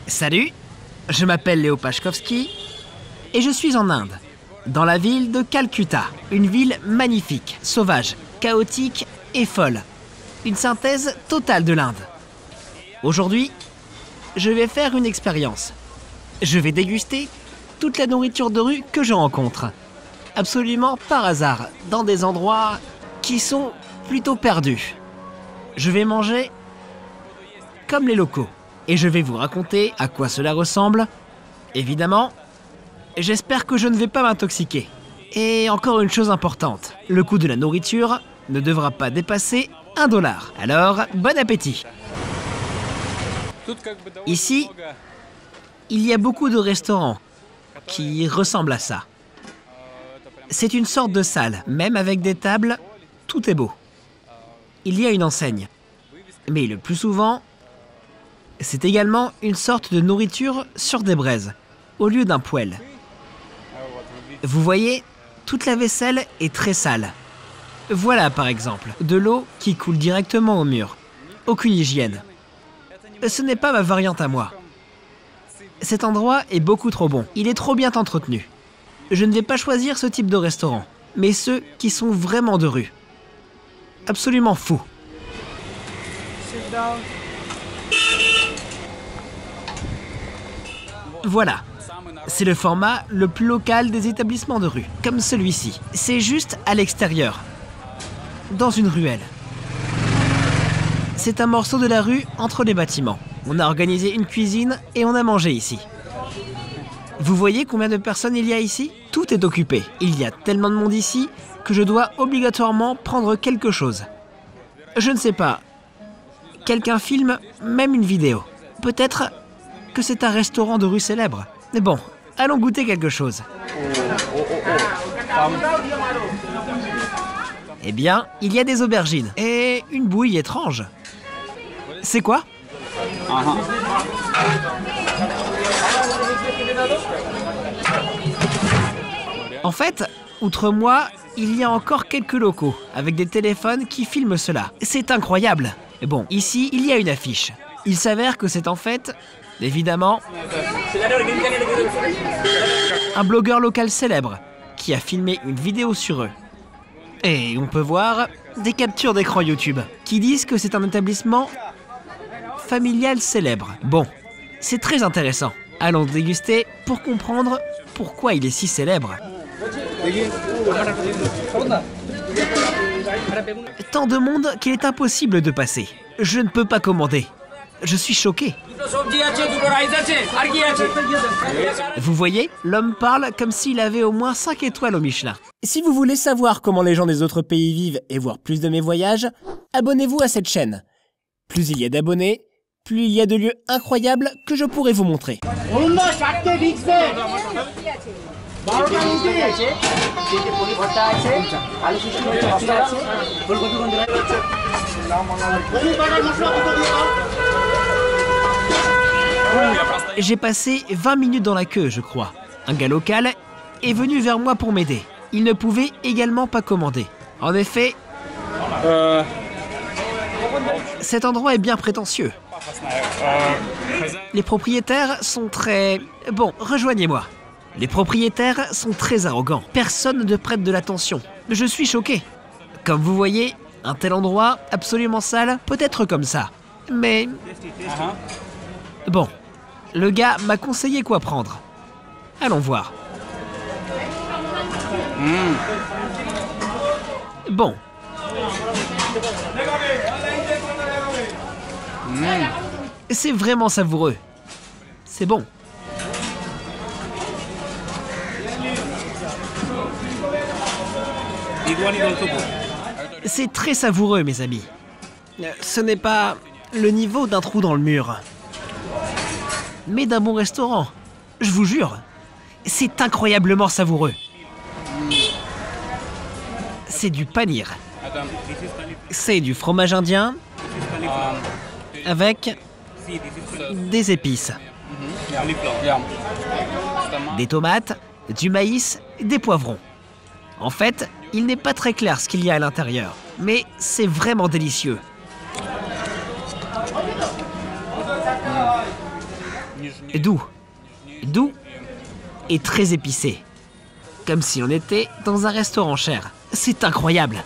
Salut, je m'appelle Léo Pachkovski et je suis en Inde, dans la ville de Calcutta, une ville magnifique, sauvage, chaotique et folle. Une synthèse totale de l'Inde. Aujourd'hui, je vais faire une expérience. Je vais déguster toute la nourriture de rue que je rencontre. Absolument par hasard, dans des endroits qui sont plutôt perdus. Je vais manger comme les locaux. Et je vais vous raconter à quoi cela ressemble. Évidemment, j'espère que je ne vais pas m'intoxiquer. Et encore une chose importante, le coût de la nourriture ne devra pas dépasser $1. Alors, bon appétit! Ici, il y a beaucoup de restaurants qui ressemblent à ça. C'est une sorte de salle, même avec des tables, tout est beau. Il y a une enseigne. Mais le plus souvent, c'est également une sorte de nourriture sur des braises, au lieu d'un poêle. Vous voyez, toute la vaisselle est très sale. Voilà par exemple, de l'eau qui coule directement au mur. Aucune hygiène. Ce n'est pas ma variante à moi. Cet endroit est beaucoup trop bon, il est trop bien entretenu. Je ne vais pas choisir ce type de restaurant, mais ceux qui sont vraiment de rue. Absolument fous. Voilà, c'est le format le plus local des établissements de rue, comme celui-ci. C'est juste à l'extérieur, dans une ruelle. C'est un morceau de la rue entre les bâtiments. On a organisé une cuisine et on a mangé ici. Vous voyez combien de personnes il y a ici? Tout est occupé. Il y a tellement de monde ici que je dois obligatoirement prendre quelque chose. Je ne sais pas. Quelqu'un filme même une vidéo. Peut-être que c'est un restaurant de rue célèbre. Mais bon, allons goûter quelque chose. Eh bien, il y a des aubergines et une bouillie étrange. C'est quoi? En fait, outre moi, il y a encore quelques locaux avec des téléphones qui filment cela. C'est incroyable. Mais bon, ici, il y a une affiche. Il s'avère que c'est en fait, évidemment, un blogueur local célèbre qui a filmé une vidéo sur eux. Et on peut voir des captures d'écran YouTube qui disent que c'est un établissement familial célèbre. Bon, c'est très intéressant. Allons déguster pour comprendre pourquoi il est si célèbre. Tant de monde qu'il est impossible de passer. Je ne peux pas commander. Je suis choqué. Vous voyez, l'homme parle comme s'il avait au moins 5 étoiles au Michelin. Si vous voulez savoir comment les gens des autres pays vivent et voir plus de mes voyages, abonnez-vous à cette chaîne. Plus il y a d'abonnés, plus il y a de lieux incroyables que je pourrai vous montrer. J'ai passé 20 minutes dans la queue, je crois. Un gars local est venu vers moi pour m'aider. Il ne pouvait également pas commander. En effet, cet endroit est bien prétentieux. Les propriétaires sont très... Bon, rejoignez-moi. Les propriétaires sont très arrogants. Personne ne prête de l'attention. Je suis choqué. Comme vous voyez, un tel endroit, absolument sale, peut être comme ça. Mais... Bon, le gars m'a conseillé quoi prendre. Allons voir. Bon. C'est vraiment savoureux. C'est bon. C'est très savoureux, mes amis. Ce n'est pas le niveau d'un trou dans le mur, mais d'un bon restaurant. Je vous jure, c'est incroyablement savoureux. C'est du paneer. C'est du fromage indien avec des épices, des tomates, du maïs, des poivrons. En fait, il n'est pas très clair ce qu'il y a à l'intérieur, mais c'est vraiment délicieux. Doux. Doux et très épicé. Comme si on était dans un restaurant cher. C'est incroyable.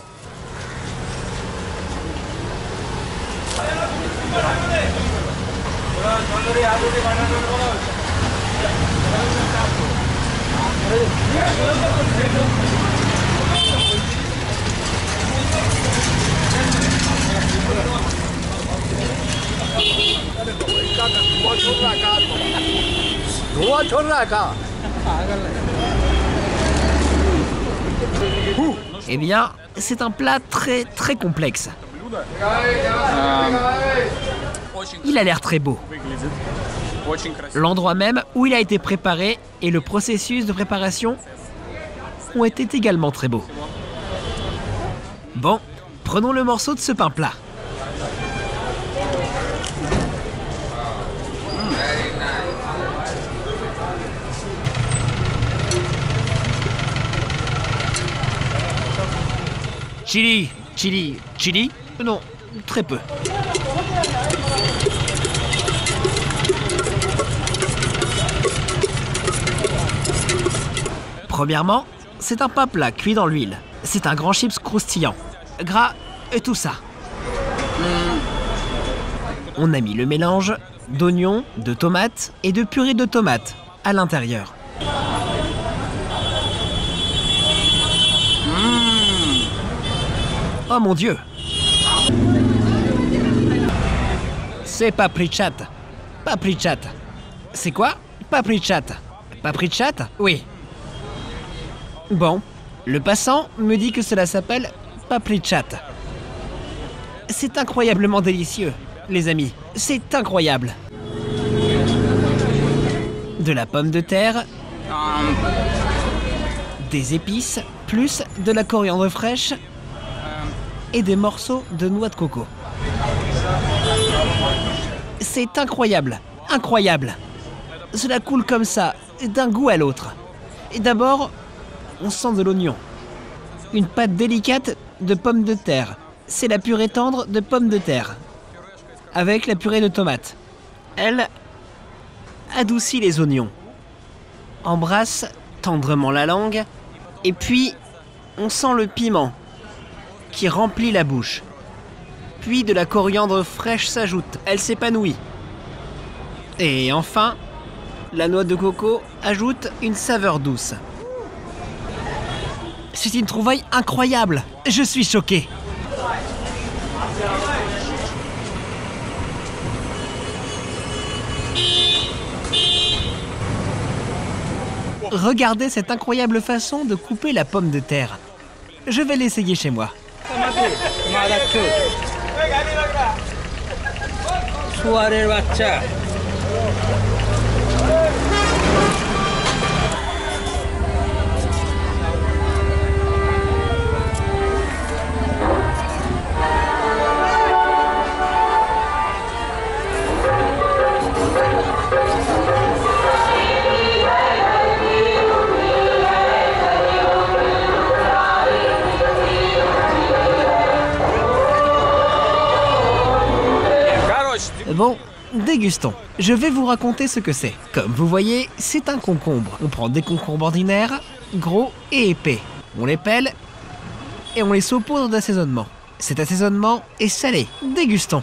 Eh bien, c'est un plat très complexe. Il a l'air très beau. L'endroit même où il a été préparé et le processus de préparation ont été également très beaux. Bon, prenons le morceau de ce pain plat. Chili? Non, très peu. Premièrement, c'est un pain plat cuit dans l'huile. C'est un grand chips croustillant, gras et tout ça. On a mis le mélange d'oignons, de tomates et de purée de tomates à l'intérieur. Oh mon Dieu! C'est paprichat. Paprichat. C'est quoi? Paprichat. Paprichat? Oui. Bon, le passant me dit que cela s'appelle paprichat. C'est incroyablement délicieux, les amis. C'est incroyable. De la pomme de terre, des épices, plus de la coriandre fraîche et des morceaux de noix de coco. C'est incroyable, incroyable. Cela coule comme ça, d'un goût à l'autre. Et d'abord, on sent de l'oignon. Une pâte délicate de pommes de terre. C'est la purée tendre de pommes de terre. Avec la purée de tomates. Elle adoucit les oignons. Embrasse tendrement la langue. Et puis, on sent le piment qui remplit la bouche. Puis de la coriandre fraîche s'ajoute. Elle s'épanouit. Et enfin, la noix de coco ajoute une saveur douce. C'est une trouvaille incroyable. Je suis choqué. Regardez cette incroyable façon de couper la pomme de terre. Je vais l'essayer chez moi. Bon, dégustons. Je vais vous raconter ce que c'est. Comme vous voyez, c'est un concombre. On prend des concombres ordinaires, gros et épais. On les pèle et on les saupoudre d'assaisonnement. Cet assaisonnement est salé. Dégustons.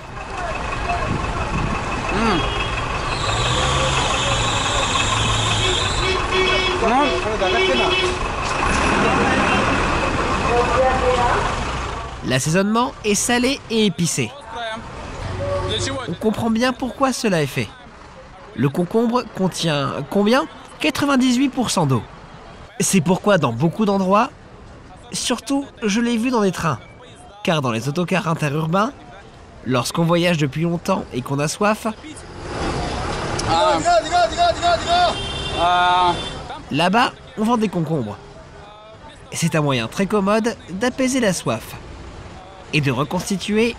L'assaisonnement est salé et épicé. On comprend bien pourquoi cela est fait. Le concombre contient combien? 98% d'eau. C'est pourquoi dans beaucoup d'endroits, surtout je l'ai vu dans des trains, car dans les autocars interurbains, lorsqu'on voyage depuis longtemps et qu'on a soif, là-bas on vend des concombres. C'est un moyen très commode d'apaiser la soif et de reconstituer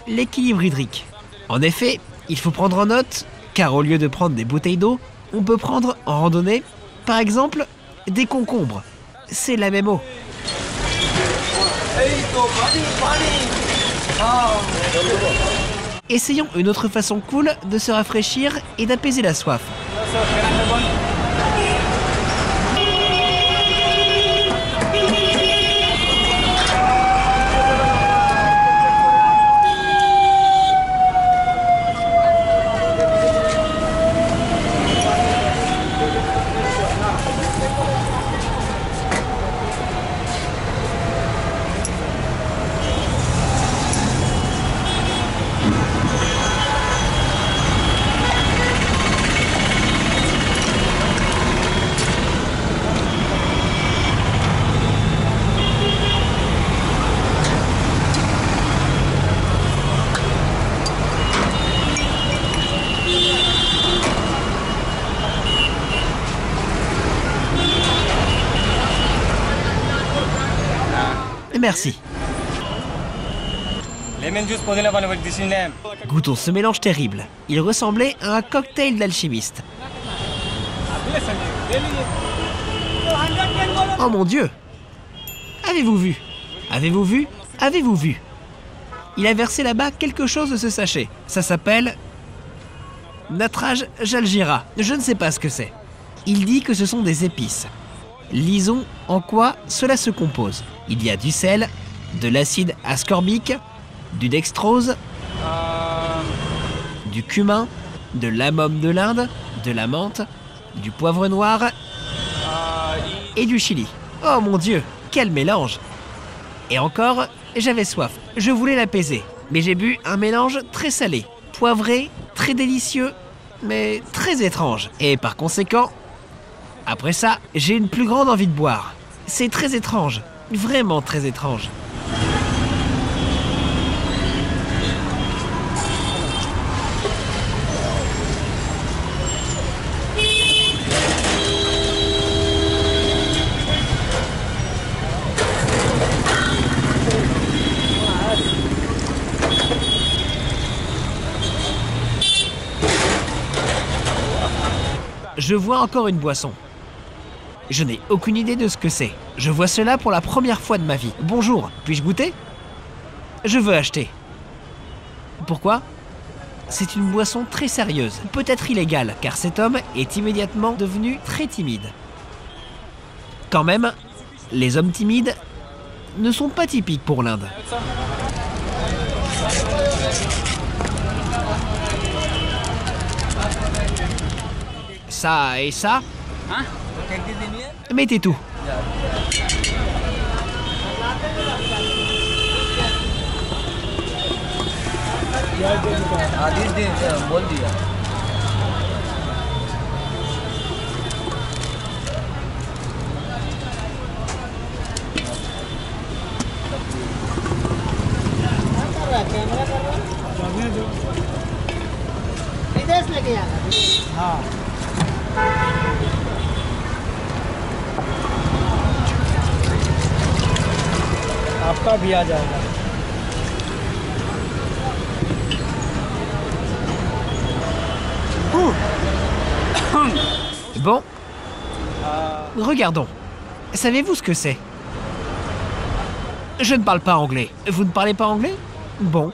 l'équilibre hydrique. En effet, il faut prendre en note, car au lieu de prendre des bouteilles d'eau, on peut prendre en randonnée, par exemple, des concombres. C'est la même eau. Essayons une autre façon cool de se rafraîchir et d'apaiser la soif. Merci. Goûtons ce mélange terrible. Il ressemblait à un cocktail d'alchimiste. Oh mon Dieu! Avez-vous vu? Avez-vous vu? Avez-vous vu? Il a versé là-bas quelque chose de ce sachet. Ça s'appelle... Natraj Jalgira. Je ne sais pas ce que c'est. Il dit que ce sont des épices. Lisons en quoi cela se compose. Il y a du sel, de l'acide ascorbique, du dextrose, du cumin, de l'amome de l'Inde, de la menthe, du poivre noir et du chili. Oh mon Dieu, quel mélange! Et encore, j'avais soif. Je voulais l'apaiser, mais j'ai bu un mélange très salé, poivré, très délicieux, mais très étrange. Et par conséquent, après ça, j'ai une plus grande envie de boire. C'est très étrange, vraiment très étrange. Je vois encore une boisson. Je n'ai aucune idée de ce que c'est. Je vois cela pour la première fois de ma vie. Bonjour, puis-je goûter? Je veux acheter. Pourquoi? C'est une boisson très sérieuse, peut-être illégale, car cet homme est immédiatement devenu très timide. Quand même, les hommes timides ne sont pas typiques pour l'Inde. Ça et ça? Mettez tout. आपका भी आ जाएगा। Bon, regardons. Savez-vous ce que c'est? Je ne parle pas anglais. Vous ne parlez pas anglais? Bon.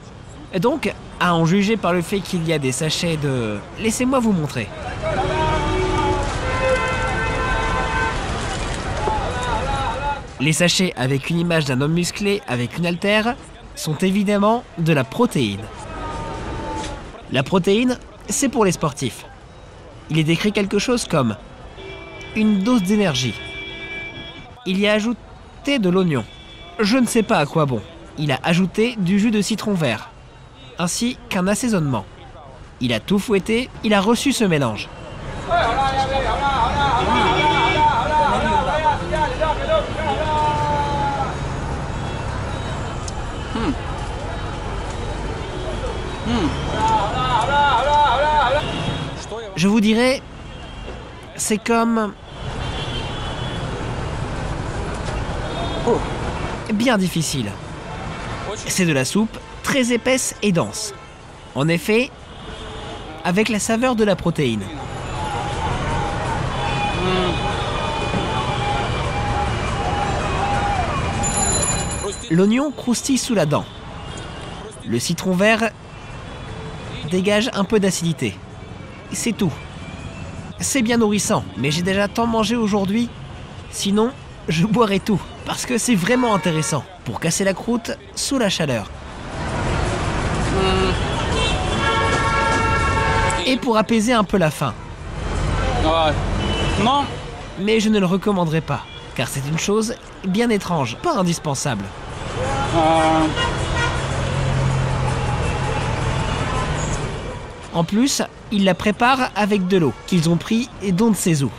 Donc, à en juger par le fait qu'il y a des sachets de... Laissez-moi vous montrer. Les sachets avec une image d'un homme musclé avec une haltère sont évidemment de la protéine. La protéine, c'est pour les sportifs. Il est décrit quelque chose comme une dose d'énergie. Il y a ajouté de l'oignon. Je ne sais pas à quoi bon. Il a ajouté du jus de citron vert, ainsi qu'un assaisonnement. Il a tout fouetté, il a reçu ce mélange. Je vous dirais, c'est comme... bien difficile. C'est de la soupe très épaisse et dense. En effet, avec la saveur de la protéine. L'oignon croustille sous la dent. Le citron vert dégage un peu d'acidité. C'est tout. C'est bien nourrissant, mais j'ai déjà tant mangé aujourd'hui. Sinon, je boirais tout, parce que c'est vraiment intéressant, pour casser la croûte sous la chaleur. Et pour apaiser un peu la faim. Non. Mais je ne le recommanderais pas, car c'est une chose bien étrange, pas indispensable. En plus, ils la préparent avec de l'eau qu'ils ont pris et d'on ne sait où.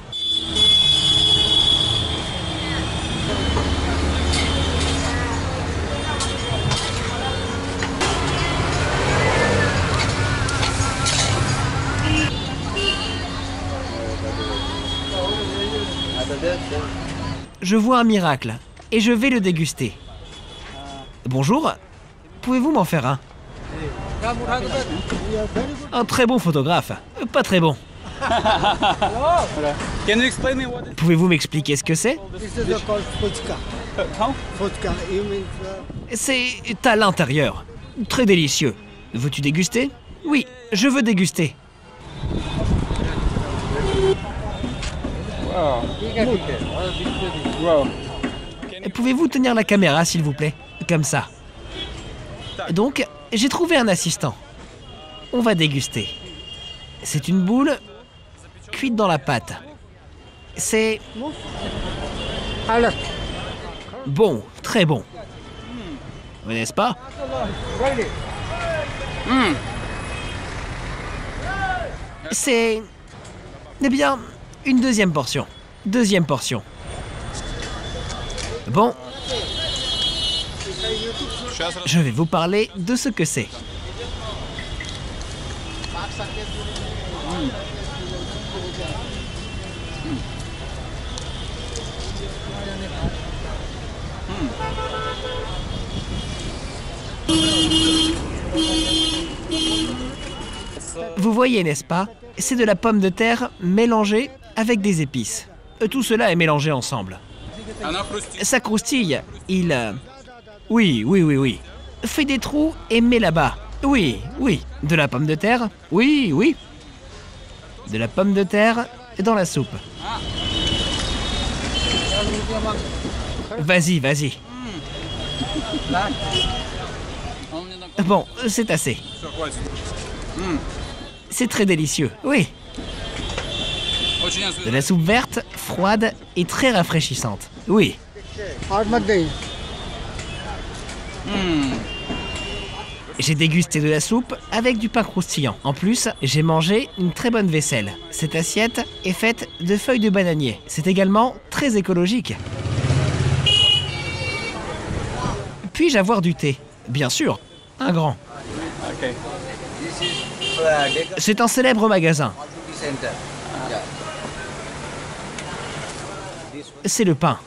Je vois un miracle et je vais le déguster. Bonjour, pouvez-vous m'en faire un? Un très bon photographe, pas très bon. Can you explain me what Pouvez-vous m'expliquer ce que c'est? This is called fuchka. How? Fuchka, you mean C'est à l'intérieur. Très délicieux. Veux-tu déguster? Oui, je veux déguster. Wow. Pouvez-vous tenir la caméra, s'il vous plaît? Comme ça. Donc, j'ai trouvé un assistant. On va déguster. C'est une boule cuite dans la pâte. C'est bon, très bon. N'est-ce pas? C'est... Eh bien, une deuxième portion. Deuxième portion. Bon. Je vais vous parler de ce que c'est. Vous voyez, n'est-ce pas? C'est de la pomme de terre mélangée avec des épices. Tout cela est mélangé ensemble. Ça croustille. Il... Oui. Fais des trous et mets là-bas. Oui. De la pomme de terre. Oui. De la pomme de terre dans la soupe. Vas-y. Bon, c'est assez. C'est très délicieux, oui. De la soupe verte, froide et très rafraîchissante. Oui. J'ai dégusté de la soupe avec du pain croustillant. En plus, j'ai mangé une très bonne vaisselle. Cette assiette est faite de feuilles de bananier. C'est également très écologique. Puis-je avoir du thé? Bien sûr, un grand. Okay. C'est un célèbre magasin. C'est le pain.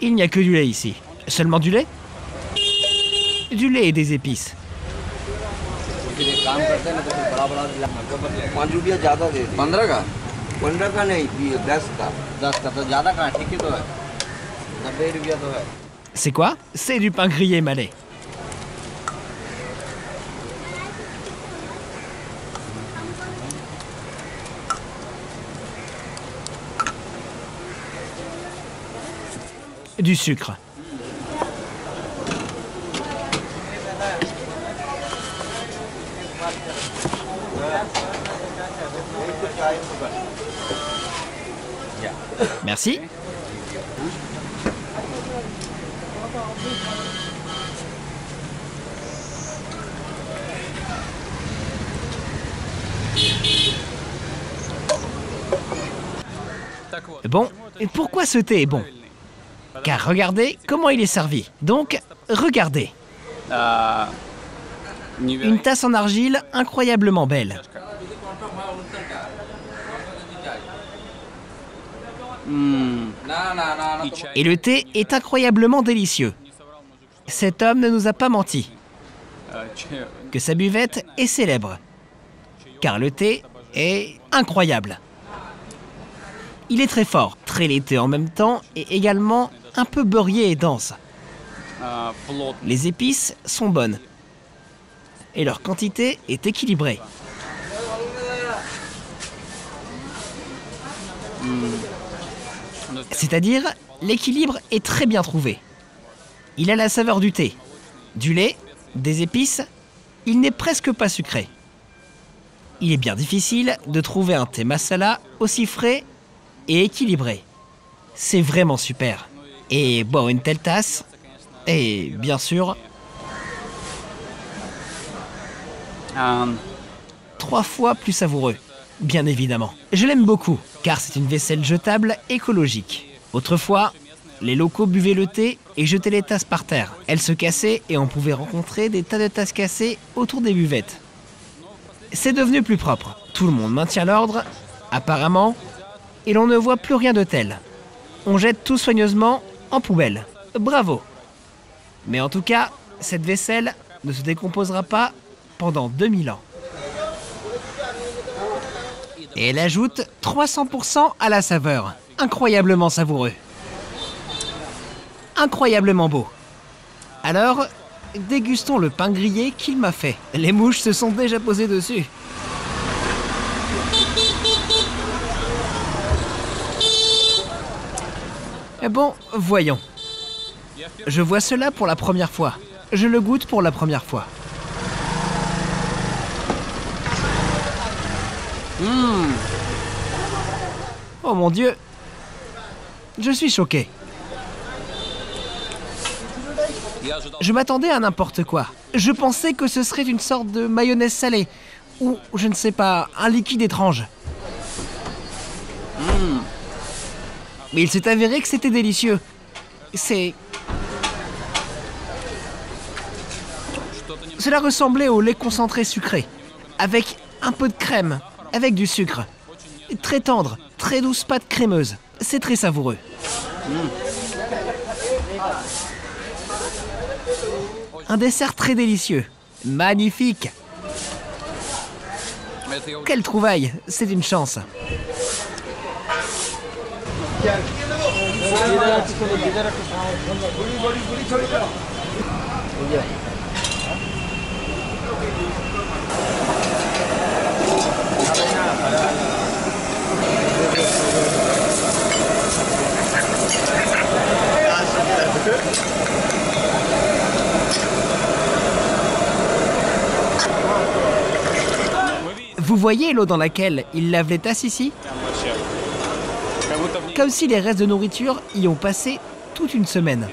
Il n'y a que du lait ici. Seulement du lait? Du lait et des épices. C'est quoi? C'est du pain grillé malais. Du sucre. Merci. Bon, et pourquoi ce thé est bon? Car regardez comment il est servi. Donc, regardez. Une tasse en argile incroyablement belle. Et le thé est incroyablement délicieux. Cet homme ne nous a pas menti. Que sa buvette est célèbre. Car le thé est incroyable. Il est très fort, très laiteux en même temps et également un peu beurrier et dense. плотно. Les épices sont bonnes. Et leur quantité est équilibrée. C'est-à-dire, l'équilibre est très bien trouvé. Il a la saveur du thé, du lait, des épices. Il n'est presque pas sucré. Il est bien difficile de trouver un thé masala aussi frais et équilibré. C'est vraiment super. Et boire une telle tasse, et bien sûr, Um, 3 fois plus savoureux, bien évidemment. Je l'aime beaucoup, car c'est une vaisselle jetable écologique. Autrefois, les locaux buvaient le thé et jetaient les tasses par terre. Elles se cassaient et on pouvait rencontrer des tas de tasses cassées autour des buvettes. C'est devenu plus propre. Tout le monde maintient l'ordre, apparemment, et l'on ne voit plus rien de tel. On jette tout soigneusement en poubelle. Bravo. Mais en tout cas, cette vaisselle ne se décomposera pas pendant 2000 ans. Et elle ajoute 300% à la saveur. Incroyablement savoureux. Incroyablement beau. Alors, dégustons le pain grillé qu'il m'a fait. Les mouches se sont déjà posées dessus. Bon, voyons. Je vois cela pour la première fois. Je le goûte pour la première fois. Oh mon Dieu. Je suis choqué. Je m'attendais à n'importe quoi. Je pensais que ce serait une sorte de mayonnaise salée. Ou, je ne sais pas, un liquide étrange. Mais il s'est avéré que c'était délicieux. Cela ressemblait au lait concentré sucré, avec un peu de crème, avec du sucre. Très tendre, très douce pâte crémeuse. C'est très savoureux. Un dessert très délicieux. Magnifique. Quelle trouvaille, c'est une chance. Vous voyez l'eau dans laquelle il lave les tasses ici? Comme si les restes de nourriture y ont passé toute une semaine.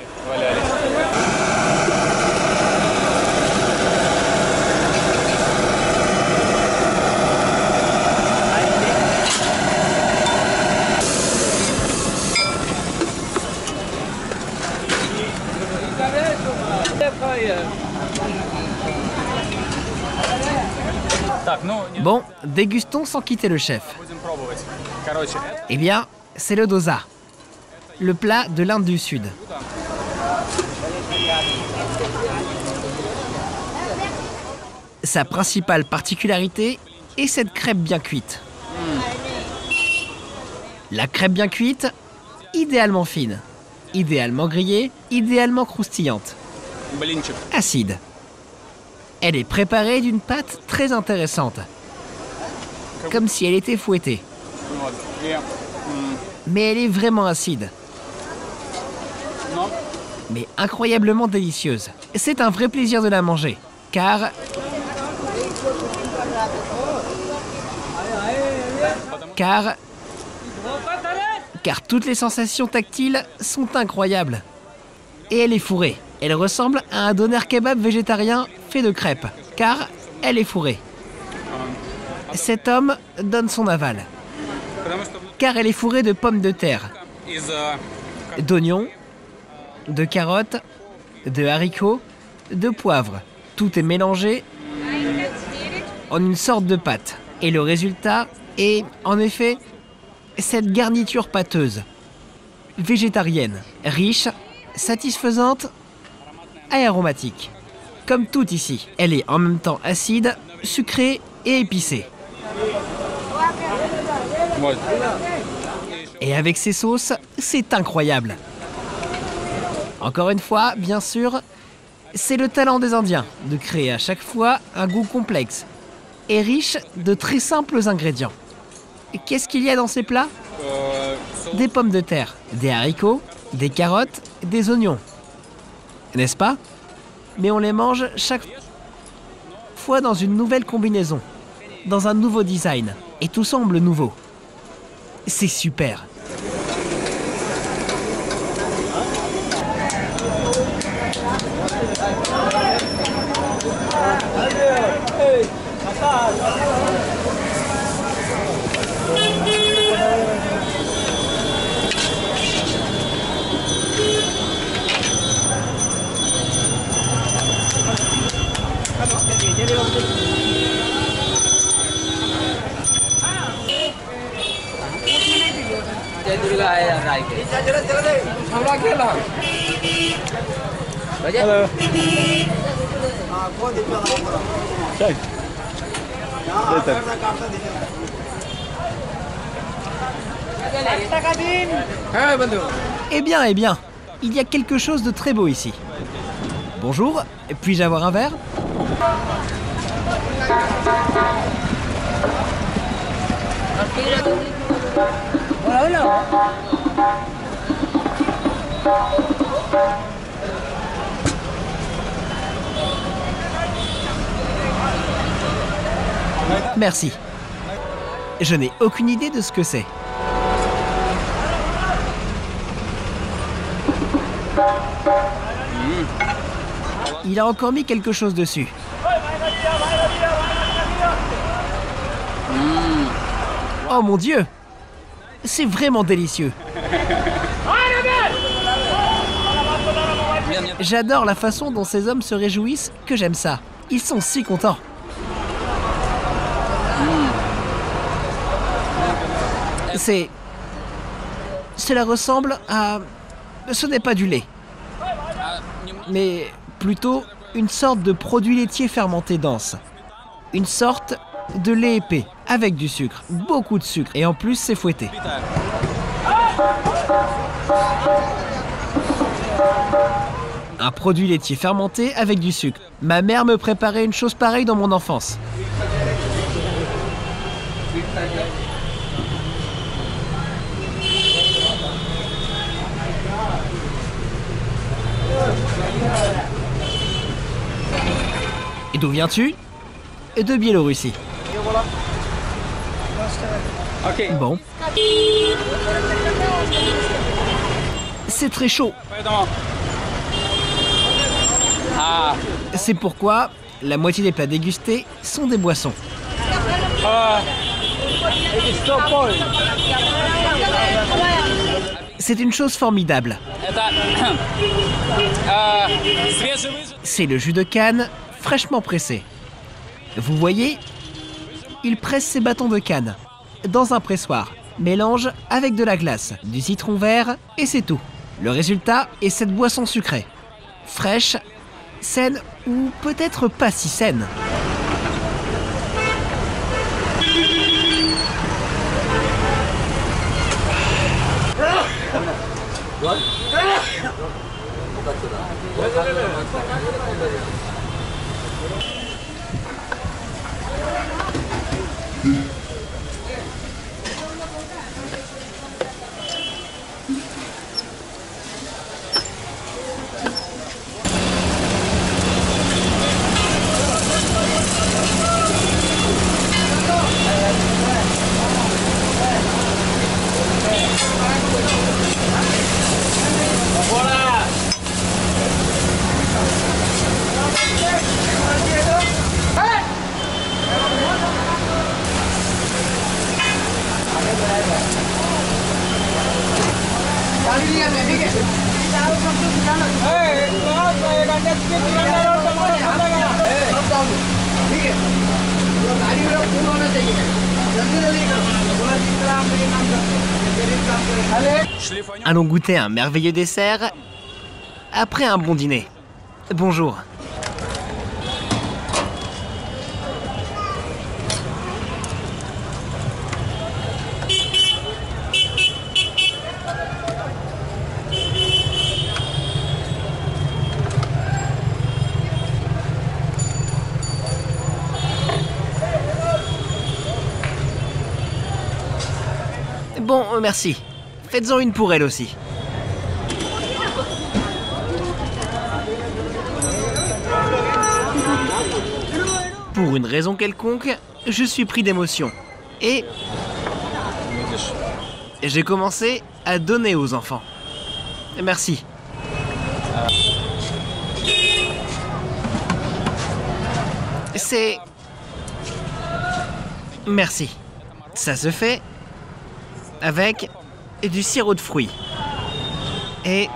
Bon, dégustons sans quitter le chef. Eh bien, c'est le dosa, le plat de l'Inde du Sud. Sa principale particularité est cette crêpe bien cuite. La crêpe bien cuite, idéalement fine, idéalement grillée, idéalement croustillante, acide. Elle est préparée d'une pâte très intéressante, comme si elle était fouettée. Mais elle est vraiment acide. Mais incroyablement délicieuse. C'est un vrai plaisir de la manger, car toutes les sensations tactiles sont incroyables. Et elle est fourrée. Elle ressemble à un doner kebab végétarien fait de crêpes, car elle est fourrée. Cet homme donne son aval, car elle est fourrée de pommes de terre, d'oignons, de carottes, de haricots, de poivres. Tout est mélangé en une sorte de pâte. Et le résultat est, en effet, cette garniture pâteuse, végétarienne, riche, satisfaisante et aromatique. Comme tout ici, elle est en même temps acide, sucrée et épicée. Et avec ses sauces, c'est incroyable. Encore une fois, bien sûr, c'est le talent des Indiens de créer à chaque fois un goût complexe et riche de très simples ingrédients. Qu'est-ce qu'il y a dans ces plats? Des pommes de terre, des haricots, des carottes, des oignons. N'est-ce pas? Mais on les mange chaque fois dans une nouvelle combinaison, dans un nouveau design, et tout semble nouveau. C'est super. Eh bien, il y a quelque chose de très beau ici. Bonjour, puis-je avoir un verre? Merci. Je n'ai aucune idée de ce que c'est. Il a encore mis quelque chose dessus. Oh mon Dieu! C'est vraiment délicieux. J'adore la façon dont ces hommes se réjouissent que j'aime ça. Ils sont si contents. Cela ressemble à... Ce n'est pas du lait, mais plutôt une sorte de produit laitier fermenté dense. Une sorte de lait épais, avec du sucre, beaucoup de sucre, et en plus c'est fouetté. Un produit laitier fermenté avec du sucre. Ma mère me préparait une chose pareille dans mon enfance. Et d'où viens-tu? De Biélorussie. Bon. C'est très chaud. C'est pourquoi la moitié des plats dégustés sont des boissons. C'est une chose formidable. C'est le jus de canne fraîchement pressé. Vous voyez, il presse ses bâtons de canne dans un pressoir, mélange avec de la glace, du citron vert et c'est tout. Le résultat est cette boisson sucrée, fraîche, saine ou peut-être pas si saine. Allons goûter un merveilleux dessert après un bon dîner. Bonjour. Bon, merci. Faites-en une pour elle aussi. Pour une raison quelconque, je suis pris d'émotion. Et j'ai commencé à donner aux enfants. Merci. C'est... Merci. Ça se fait avec du sirop de fruits. Et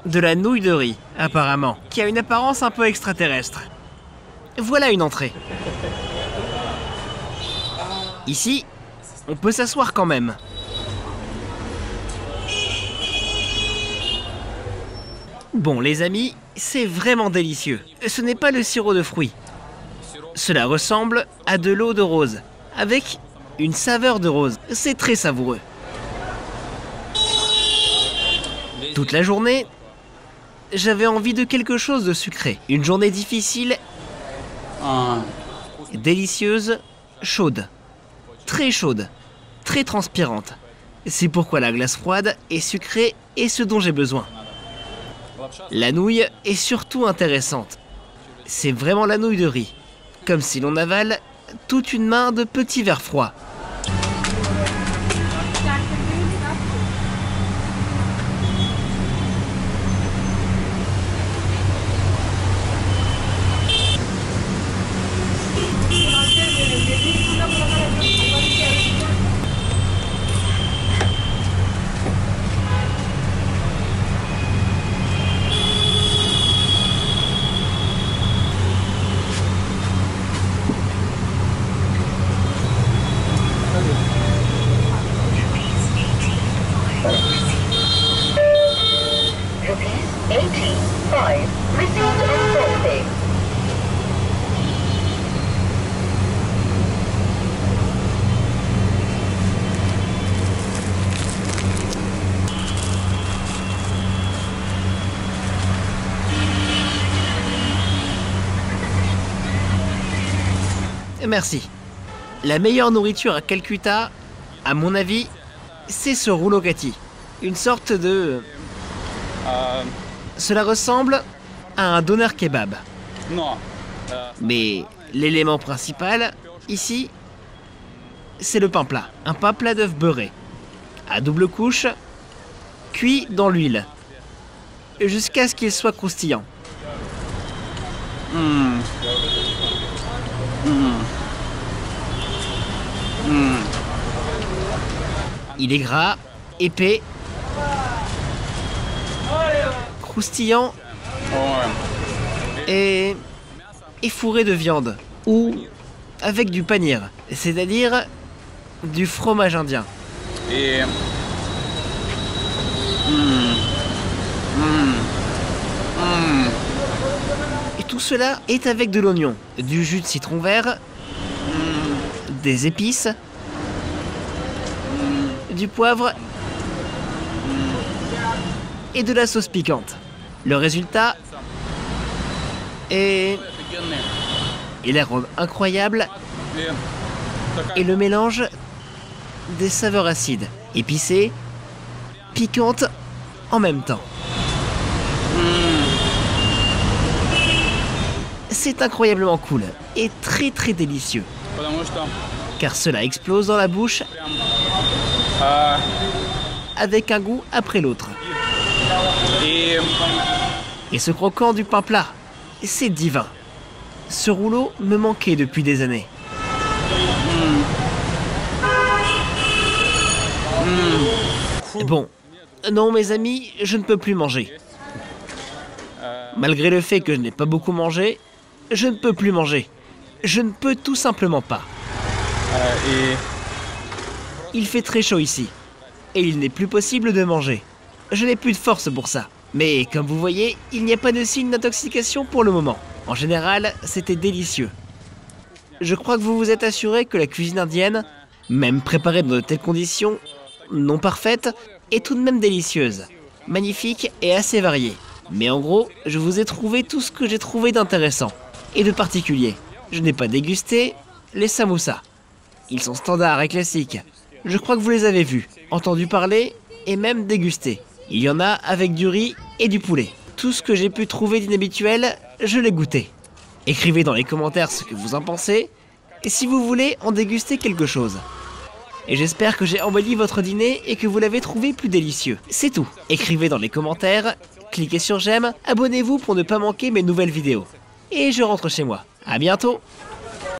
de la nouille de riz, apparemment, qui a une apparence un peu extraterrestre. Voilà une entrée. Ici, on peut s'asseoir quand même. Bon, les amis, c'est vraiment délicieux. Ce n'est pas le sirop de fruits. Cela ressemble à de l'eau de rose, avec une saveur de rose. C'est très savoureux. Toute la journée, j'avais envie de quelque chose de sucré. Une journée difficile, délicieuse, chaude. Très chaude, très transpirante. C'est pourquoi la glace froide et sucrée est ce dont j'ai besoin. La nouille est surtout intéressante. C'est vraiment la nouille de riz. Comme si l'on avale toute une main de petits verres froids. Merci. La meilleure nourriture à Calcutta, à mon avis, c'est ce rouleau Cathy. Une sorte de... Cela ressemble à un doner kebab. Non. Mais l'élément principal, ici, c'est le pain plat. Un pain plat d'œuf beurré, à double couche, cuit dans l'huile, jusqu'à ce qu'il soit croustillant. Il est gras, épais, croustillant et fourré de viande ou avec du panir, c'est-à-dire du fromage indien. Et... Et tout cela est avec de l'oignon, du jus de citron vert, des épices, du poivre et de la sauce piquante. Le résultat est l'arôme incroyable et le mélange des saveurs acides, épicées, piquantes en même temps. C'est incroyablement cool et très très délicieux, car cela explose dans la bouche avec un goût après l'autre. Et ce croquant du pain plat, c'est divin. Ce rouleau me manquait depuis des années. Bon, non mes amis, je ne peux plus manger. Malgré le fait que je n'ai pas beaucoup mangé, je ne peux plus manger. Je ne peux tout simplement pas. Il fait très chaud ici, et il n'est plus possible de manger. Je n'ai plus de force pour ça. Mais comme vous voyez, il n'y a pas de signe d'intoxication pour le moment. En général, c'était délicieux. Je crois que vous vous êtes assuré que la cuisine indienne, même préparée dans de telles conditions, non parfaites, est tout de même délicieuse, magnifique et assez variée. Mais en gros, je vous ai trouvé tout ce que j'ai trouvé d'intéressant et de particulier. Je n'ai pas dégusté les samoussas. Ils sont standards et classiques. Je crois que vous les avez vus, entendu parler et même dégustés. Il y en a avec du riz et du poulet. Tout ce que j'ai pu trouver d'inhabituel, je l'ai goûté. Écrivez dans les commentaires ce que vous en pensez, et si vous voulez en déguster quelque chose. Et j'espère que j'ai embelli votre dîner et que vous l'avez trouvé plus délicieux. C'est tout. Écrivez dans les commentaires, cliquez sur j'aime, abonnez-vous pour ne pas manquer mes nouvelles vidéos. Et je rentre chez moi. À bientôt!